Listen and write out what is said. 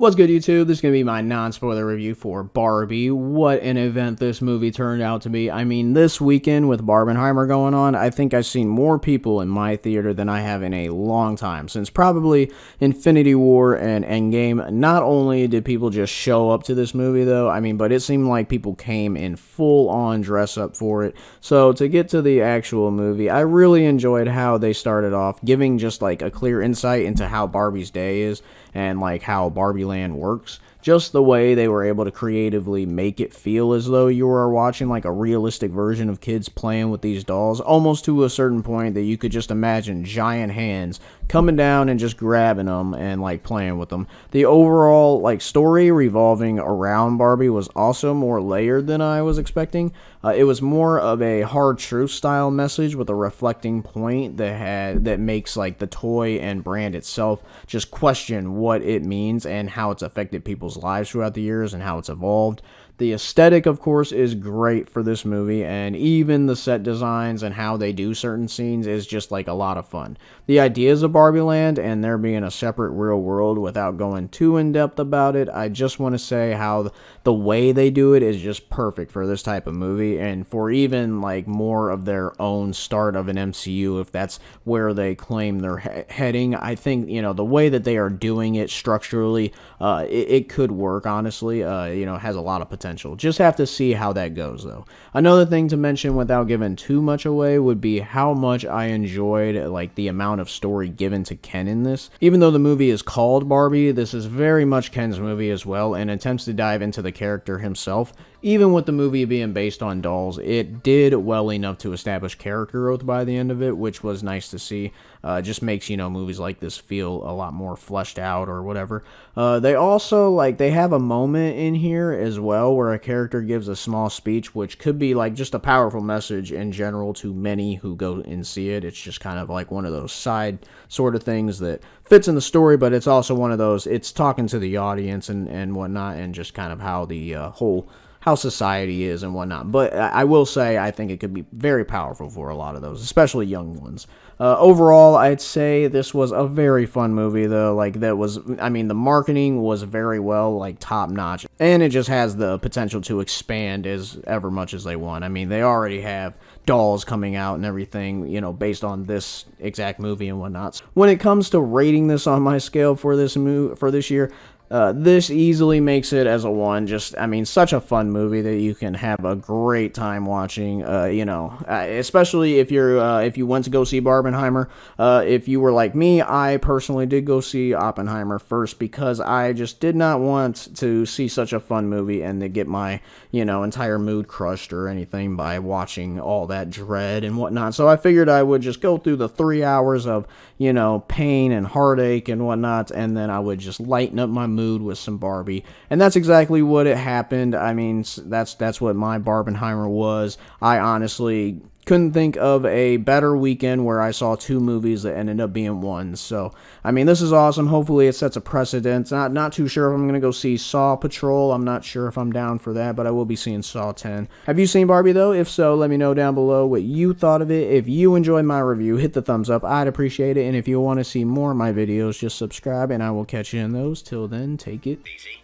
What's good, YouTube? This is going to be my non-spoiler review for Barbie. What an event this movie turned out to be. I mean, this weekend with Barbenheimer going on, I think I've seen more people in my theater than I have in a long time. Since probably Infinity War and Endgame, not only did people just show up to this movie, though, but it seemed like people came in full-on dress-up for it. So, to get to the actual movie, I really enjoyed how they started off, giving just like a clear insight into how Barbie's day is, and like how Barbie Land works. Just the way they were able to creatively make it feel as though you were watching like a realistic version of kids playing with these dolls, almost to a certain point that you could just imagine giant hands coming down and just grabbing them and like playing with them. The overall like story revolving around Barbie was also more layered than I was expecting. It was more of a hard truth style message with a reflecting point that makes like the toy and brand itself just question what it means and how it's affected people's lives throughout the years and how it's evolved. The aesthetic, of course, is great for this movie, and even the set designs and how they do certain scenes is just like a lot of fun. The ideas of Barbie Land and there being a separate real world, without going too in depth about it, I just want to say how the way they do it is just perfect for this type of movie, and for even like more of their own start of an MCU, if that's where they claim they're heading. I think, the way that they are doing it structurally, it could work, honestly. Has a lot of potential. Just have to see how that goes, though. Another thing to mention without giving too much away would be how much I enjoyed like the amount of story given to Ken in this. Even though the movie is called Barbie, this is very much Ken's movie as well, and attempts to dive into the character himself. Even with the movie being based on dolls, it did well enough to establish character growth by the end of it, which was nice to see. Just makes, movies like this feel a lot more fleshed out or whatever. They also, they have a moment in here as well where a character gives a small speech, which could be, just a powerful message in general to many who go and see it. It's just kind of like one of those side sort of things that fits in the story, but it's also one of those, it's talking to the audience and whatnot, and just kind of how the how society is and whatnot. But I will say I think it could be very powerful for a lot of those, especially young ones. Overall, I'd say this was a very fun movie, though. The marketing was very well, top notch, and it just has the potential to expand as ever much as they want. They already have dolls coming out and everything, based on this exact movie and whatnot. When it comes to rating this on my scale for this year, this easily makes it as a 1. Such a fun movie that you can have a great time watching, especially if you went to go see Barbenheimer. If you were like me, I personally did go see Oppenheimer first because I just did not want to see such a fun movie and to get my, entire mood crushed or anything by watching all that dread and whatnot. So I figured I would just go through the 3 hours of, pain and heartache and whatnot, and then I would just lighten up my mood with some Barbie, and that's exactly what it happened. That's what my Barbenheimer was. I honestly couldn't think of a better weekend where I saw 2 movies that ended up being 1. So, this is awesome. Hopefully it sets a precedent. Not too sure if I'm going to go see Saw Patrol. I'm not sure if I'm down for that, but I will be seeing Saw 10. Have you seen Barbie, though? If so, let me know down below what you thought of it. If you enjoyed my review, hit the thumbs up. I'd appreciate it. And if you want to see more of my videos, just subscribe, and I will catch you in those. Till then, take it easy.